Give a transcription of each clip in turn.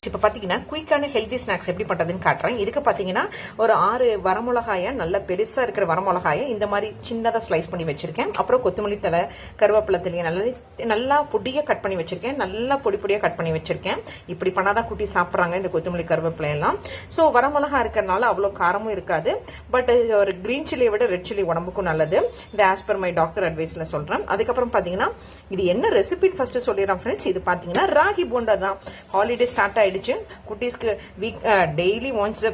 இப்போ பார்த்தீங்கன்னா குயிக்கான healthy snacks எப்படி பண்ணுறதுன்னு காட்டுறேன். இதுக்கு பார்த்தீங்கன்னா ஒரு 6 வரமிளகாயை, நல்ல பெருசாக இருக்கிற வரமிளகாயை இந்த மாதிரி சின்னதாக ஸ்லைஸ் பண்ணி வச்சுருக்கேன். அப்புறம் கொத்தமல்லி தலை, கருவேப்பிலை தலையை நல்லா பொடியாக கட் பண்ணி வச்சுருக்கேன். நல்லா பொடியாக கட் பண்ணி வச்சுருக்கேன். இப்படி பண்ணால் தான் குட்டி சாப்பிட்றாங்க இந்த கொத்தமல்லி கருவேப்பிலை எல்லாம். ஸோ வரமிளகா இருக்கிறனால அவ்வளோ காரமும் இருக்காது. பட் ஒரு க்ரீன் சில்லியை விட ரெட் சில்லி உடம்புக்கும் நல்லது. இது ஆஸ் பர் மை டாக்டர் அட்வைஸில் சொல்கிறேன். அதுக்கப்புறம் பார்த்தீங்கன்னா இது என்ன ரெசிபின்னு ஃபஸ்ட்டு சொல்லிடுறேன் ஃப்ரெண்ட்ஸ். இது பார்த்தீங்கன்னா ராகி போண்டா தான். ஹாலிடே ஸ்டார்ட் ஆகிடுச்சு. குட்டீஸ்க்கு டெய்லி ஒன்ஸ்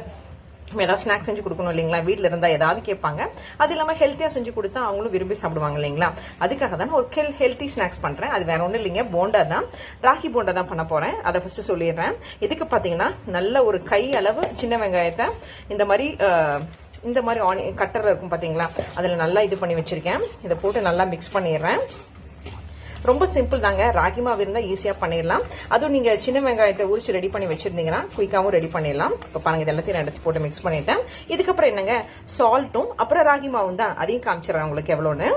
ஏதாவது ஸ்நாக்ஸ் செஞ்சு கொடுக்கணும் இல்லைங்களா. வீட்டில் இருந்தால் ஏதாவது கேட்பாங்க. அது இல்லாமல் ஹெல்த்தியாக செஞ்சு கொடுத்தா அவங்களும் விரும்பி சாப்பிடுவாங்க இல்லைங்களா. அதுக்காக தான் ஒரு ஹெல்த்தி ஸ்நாக்ஸ் பண்ணுறேன். அது வேற ஒன்றும் இல்லைங்க, போண்டா தான். ராகி போண்டா தான் பண்ண போகிறேன். அதை ஃபஸ்ட்டு சொல்லிடுறேன். இதுக்கு பார்த்தீங்கன்னா நல்ல ஒரு கை அளவு சின்ன வெங்காயத்தை இந்த மாதிரி கட்டரில் இருக்கும் பார்த்தீங்களா, அதில் நல்லா இது பண்ணி வச்சுருக்கேன். இதை போட்டு நல்லா மிக்ஸ் பண்ணிடுறேன். ரொம்ப சிம்பிள் தாங்க. ராகி மாவு இருந்தால் ஈஸியாக பண்ணிடலாம். அதுவும் நீங்கள் சின்ன வெங்காயத்தை உரிச்சு ரெடி பண்ணி வச்சுருந்தீங்கன்னா குயிக்காகவும் ரெடி பண்ணிடலாம். இப்போ பாருங்கள், இது எல்லாத்தையும் நான் எடுத்து போட்டு மிக்ஸ் பண்ணிட்டேன். இதுக்கப்புறம் என்னங்க, சால்ட்டும் அப்புறம் ராகி மாவும் தான். அதையும் காமிச்சிடுறேன் உங்களுக்கு எவ்வளோன்னு.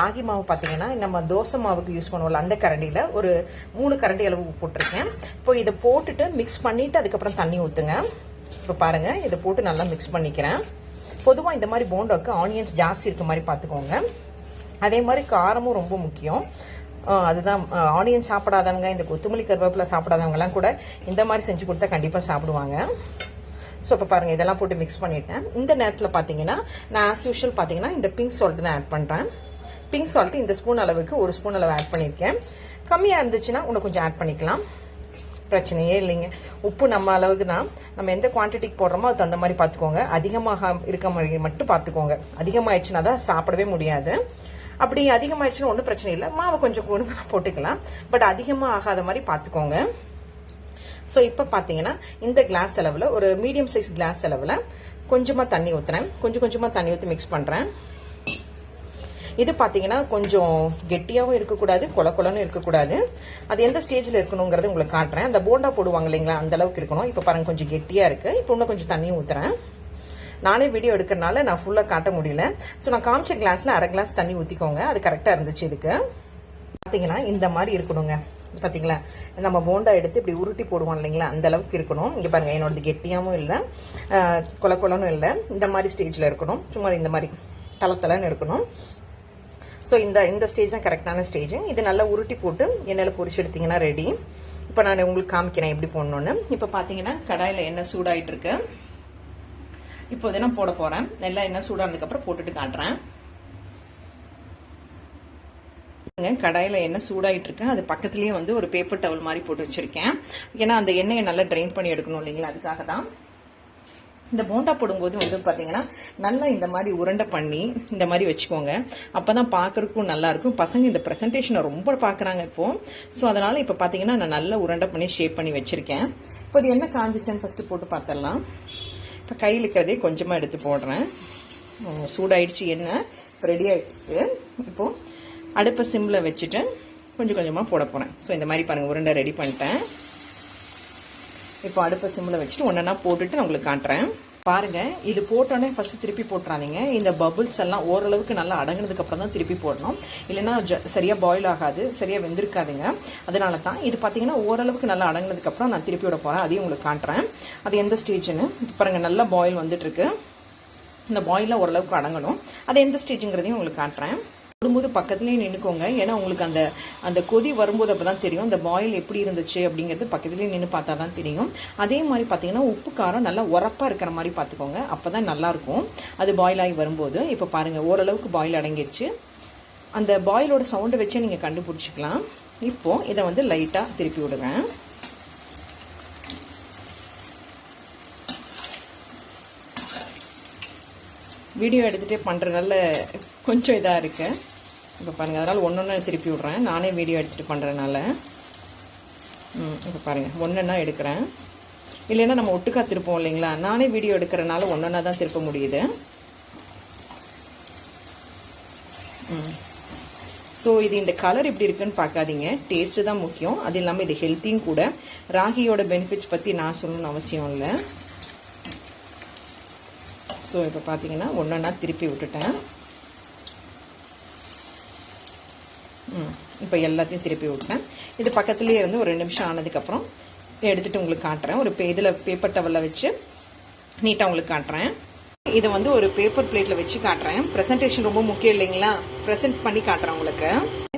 ராகி மாவு பார்த்தீங்கன்னா நம்ம தோசை மாவுக்கு யூஸ் பண்ணுவோம்ல, அந்த கரண்டியில் ஒரு 3 கரண்டி அளவு போட்டிருக்கேன். இப்போ இதை போட்டுட்டு மிக்ஸ் பண்ணிவிட்டு அதுக்கப்புறம் தண்ணி ஊற்றுங்க. இப்போ பாருங்கள், இதை போட்டு நல்லா மிக்ஸ் பண்ணிக்கிறேன். பொதுவாக இந்த மாதிரி போண்டாவுக்கு ஆனியன்ஸ் ஜாஸ்தி இருக்க மாதிரி பார்த்துக்கோங்க. அதே மாதிரி காரமும் ரொம்ப முக்கியம். அதுதான் ஆனியன் சாப்பிடாதவங்க, இந்த கொத்தமல்லி கருவேப்பிலை சாப்பிடாதவங்கலாம் கூட இந்த மாதிரி செஞ்சு கொடுத்தா கண்டிப்பாக சாப்பிடுவாங்க. ஸோ இப்போ பாருங்கள், இதெல்லாம் போட்டு மிக்ஸ் பண்ணிவிட்டேன். இந்த நேரத்தில் பார்த்தீங்கன்னா நான் ஆஸ் யூஷுவல் பார்த்தீங்கன்னா இந்த பிங்க் சால்ட்டு தான் ஆட் பண்ணுறேன். பிங்க் சால்ட்டு இந்த ஸ்பூன் அளவுக்கு 1 ஸ்பூன் அளவு ஆட் பண்ணியிருக்கேன். கம்மியாக இருந்துச்சுன்னா இன்னும் கொஞ்சம் ஆட் பண்ணிக்கலாம், பிரச்சனையே இல்லைங்க. உப்பு நம்ம அளவுக்கு தான். நம்ம எந்த குவான்டிட்டிக்கு போடுறோமோ அது அந்த மாதிரி பார்த்துக்கோங்க. அதிகமாக இருக்க மாதிரி மட்டும் பார்த்துக்கோங்க. அதிகமாகிடுச்சுன்னா தான் சாப்பிடவே முடியாது. அப்படி அதிகமாகிடுச்சுன்னா ஒன்றும் பிரச்சனை இல்லை, மாவை கொஞ்சம் கூட போட்டுக்கலாம். பட் அதிகமாக ஆகாத மாதிரி பார்த்துக்கோங்க. ஸோ இப்போ பார்த்தீங்கன்னா இந்த கிளாஸ் அளவில், ஒரு மீடியம் சைஸ் கிளாஸ் அளவில் கொஞ்சமாக தண்ணி ஊற்றுறேன். கொஞ்சமாக தண்ணி ஊற்றி மிக்ஸ் பண்ணுறேன். இது பார்த்தீங்கன்னா கொஞ்சம் கெட்டியாகவும் இருக்கக்கூடாது, கொலன்னு இருக்கக்கூடாது. அது எந்த ஸ்டேஜில் இருக்கணுங்கிறது உங்களுக்கு காட்டுறேன். அந்த போண்டா போடுவாங்க இல்லைங்களா, அந்த அளவுக்கு இருக்கணும். இப்போ பாருங்கள், கொஞ்சம் கெட்டியாக இருக்குது. இப்போ இன்னும் கொஞ்சம் தண்ணியும் ஊற்றுறேன். நானே வீடியோ எடுக்கிறனால நான் ஃபுல்லாக காட்ட முடியல. ஸோ நான் காமிச்ச கிளாஸில் 1/2 கிளாஸ் தண்ணி ஊற்றிக்கோங்க. அது கரெக்டாக இருந்துச்சு. இதுக்கு பார்த்தீங்கன்னா இந்த மாதிரி இருக்கணுங்க. பார்த்தீங்களா, நம்ம போண்டா எடுத்து இப்படி உருட்டி போடுவோம் இல்லைங்களா, அந்த அளவுக்கு இருக்கணும். இங்கே பாருங்கள், என்னோடது கெட்டியாகவும் இல்லை, கொலன்னு இல்லை. இந்த மாதிரி ஸ்டேஜில் இருக்கணும். சும்மா இந்த மாதிரி தளன்னு இருக்கணும். ஸோ இந்த ஸ்டேஜ் தான் கரெக்டான ஸ்டேஜ். இது நல்லா உருட்டி போட்டு எண்ணெயில் பொரிச்சு எடுத்திங்கன்னா ரெடி. இப்போ நான் உங்களுக்கு காமிக்கிறேன் எப்படி போடணுன்னு. இப்போ பார்த்தீங்கன்னா கடாயில் எண்ணெய் சூடாகிட்டு இருக்கு. இப்போ இதை நான் போட போகிறேன். நல்லா எண்ணெய் சூடானதுக்கப்புறம் போட்டுட்டு காட்டுறேன். கடாயில் எண்ணெய் சூடாகிட்டு இருக்கேன். அது பக்கத்துலேயே வந்து ஒரு பேப்பர் டவல் மாதிரி போட்டு வச்சுருக்கேன். ஏன்னா அந்த எண்ணெயை நல்லா ட்ரைன் பண்ணி எடுக்கணும் இல்லைங்களா, அதுக்காக தான். இந்த போண்டா போடும்போது வந்து பார்த்தீங்கன்னா நல்லா இந்த மாதிரி உருண்டை பண்ணி இந்த மாதிரி வச்சுக்கோங்க. அப்போ தான் பார்க்குறதுக்கும் நல்லாயிருக்கும். பசங்க இந்த ப்ரெசன்டேஷனை ரொம்ப பார்க்குறாங்க இப்போது. ஸோ அதனால் இப்போ பார்த்தீங்கன்னா நான் நல்லா உருண்டை பண்ணி ஷேப் பண்ணி வச்சுருக்கேன். இப்போ இது என்ன காஞ்சிச்சேன்னு ஃபஸ்ட்டு போட்டு பார்த்துடலாம். இப்போ கையில் இருக்கிறதே கொஞ்சமாக எடுத்து போடுறேன். சூடாயிடுச்சு எண்ணெய், ரெடி ஆகிடுச்சு. இப்போது அடுப்பை சிம்மில் வச்சுட்டு கொஞ்சமாக போட போகிறேன். ஸோ இந்த மாதிரி பாருங்கள், உருண்டை ரெடி பண்ணிட்டேன். இப்போ அடுப்பை சிம்மில் வச்சுட்டு ஒன்றா போட்டுட்டு நான் உங்களுக்கு காட்டுறேன். பாருங்கள், இது போட்டோன்னே ஃபஸ்ட்டு திருப்பி போட்டுறாதீங்க. இந்த பபுள்ஸ் எல்லாம் ஓரளவுக்கு நல்லா அடங்கினதுக்கப்புறம் தான் திருப்பி போடணும். இல்லைன்னா சரியாக பாயில் ஆகாது, சரியாக வெந்திருக்காதுங்க. அதனால தான் இது பார்த்தீங்கன்னா ஓரளவுக்கு நல்லா அடங்கினதுக்கப்புறம் நான் திருப்பி விட போகிறேன். அதையும் உங்களுக்கு காட்டுறேன் அது எந்த ஸ்டேஜ்னு. பாருங்கள், நல்லா பாயில் வந்துட்டுருக்கு. இந்த பாயிலில் ஓரளவுக்கு அடங்கணும். அது எந்த ஸ்டேஜுங்கிறதையும் உங்களுக்கு காட்டுறேன். போடும்போது பக்கத்துலேயே நின்றுக்கோங்க. ஏன்னா உங்களுக்கு அந்த கொதி வரும்போது அப்போ தான் தெரியும் இந்த பாயில் எப்படி இருந்துச்சு அப்படிங்கிறது. பக்கத்துலேயே நின்று பார்த்தா தான் தெரியும். அதே மாதிரி பார்த்தீங்கன்னா உப்பு காரம் நல்லா உரப்பாக இருக்கிற மாதிரி பார்த்துக்கோங்க. அப்போ தான் நல்லாயிருக்கும் அது பாயில் ஆகி வரும்போது. இப்போ பாருங்கள், ஓரளவுக்கு பாயில் அடங்கிடுச்சு. அந்த பாயிலோட சவுண்டை வச்சே நீங்கள் கண்டுபிடிச்சிக்கலாம். இப்போது இதை வந்து லைட்டாக திருப்பி விடுவேன். வீடியோ எடுத்துகிட்டே பண்ணுறதுனால கொஞ்சம் இதாக இருக்குது. இப்போ பாருங்கள், அதனால் ஒன்றொன்னா திருப்பி விட்றேன். நானே வீடியோ எடுத்துகிட்டு பண்ணுறதுனால. இப்போ பாருங்கள், ஒன்றொன்னா எடுக்கிறேன். இல்லைன்னா நம்ம ஒட்டுக்கா திருப்போம் இல்லைங்களா. நானே வீடியோ எடுக்கிறனால ஒன்றொன்னா தான் திருப்ப முடியுது. ஸோ இது இந்த கலர் எப்படி இருக்குன்னு பார்க்காதீங்க, டேஸ்ட்டு தான் முக்கியம். அது இல்லாமல் இது ஹெல்த்தியும் கூட. ராகியோட பெனிஃபிட்ஸ் பற்றி நான் சொல்லணும்னு அவசியம் இல்லை. ஸோ இப்போ பார்த்தீங்கன்னா ஒன்றொன்னா திருப்பி விட்டுட்டேன். இப்போ எல்லாத்தையும் திருப்பி விட்டேன். இது பக்கத்துலேயே இருந்து ஒரு 2 நிமிஷம் ஆனதுக்கப்புறம் எடுத்துட்டு உங்களுக்கு காட்டுறேன். ஒரு இதில் பேப்பர் டவலில் வச்சு நீட்டாக உங்களுக்கு காட்டுறேன். இதை வந்து ஒரு பேப்பர் பிளேட்ல வச்சு காட்டுறேன். ப்ரெசன்டேஷன் ரொம்ப முக்கியம் இல்லைங்களா, ப்ரெசென்ட் பண்ணி காட்டுறேன் உங்களுக்கு.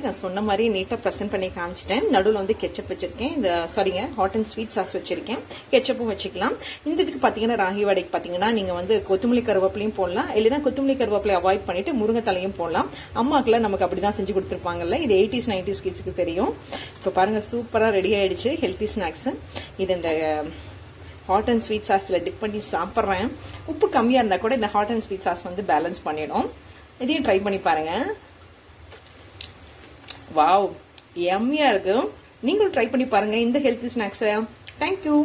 நான் சொன்ன மாதிரி நீட்டாக ப்ரெசென்ட் பண்ணி காமிச்சிட்டேன். நடுவில் வந்து கெச்சப் வச்சிருக்கேன், இந்த சாரிங்க ஹாட் அண்ட் ஸ்வீட் சாஸ் வச்சிருக்கேன், கெச்சப்பும் வச்சுக்கலாம். இந்த இதுக்கு பார்த்தீங்கன்னா ராகி வடைக்கு பார்த்தீங்கன்னா நீங்கள் வந்து கொத்தமல்லி கருவேப்பிலையும் போடலாம், இல்லைன்னா கொத்தமல்லி கருவேப்பிலை அவாய்ட் பண்ணிட்டு முருங்கை தலையும் போடலாம். அம்மாக்கெல்லாம் நமக்கு அப்படிதான் செஞ்சு கொடுத்துருப்பாங்கல்ல, இது 80s 90s கிட்ஸுக்கு தெரியும். இப்போ பாருங்க சூப்பராக ரெடி ஆயிடுச்சு ஹெல்த்தி ஸ்நாக்ஸ். இது இந்த ஹாட் அண்ட் ஸ்வீட் சாஸில் டிப் பண்ணி சாப்பிட்றேன். உப்பு கம்மியாக இருந்தால் கூட இந்த ஹாட் அண்ட் ஸ்வீட் சாஸ் வந்து பேலன்ஸ் பண்ணிடும். இதையும் ட்ரை பண்ணி பாருங்க. வாவ், யம்மியாக இருக்கு. நீங்களும் ட்ரை பண்ணி பாருங்க இந்த ஹெல்த்தி ஸ்நாக்ஸை. தேங்க்யூ.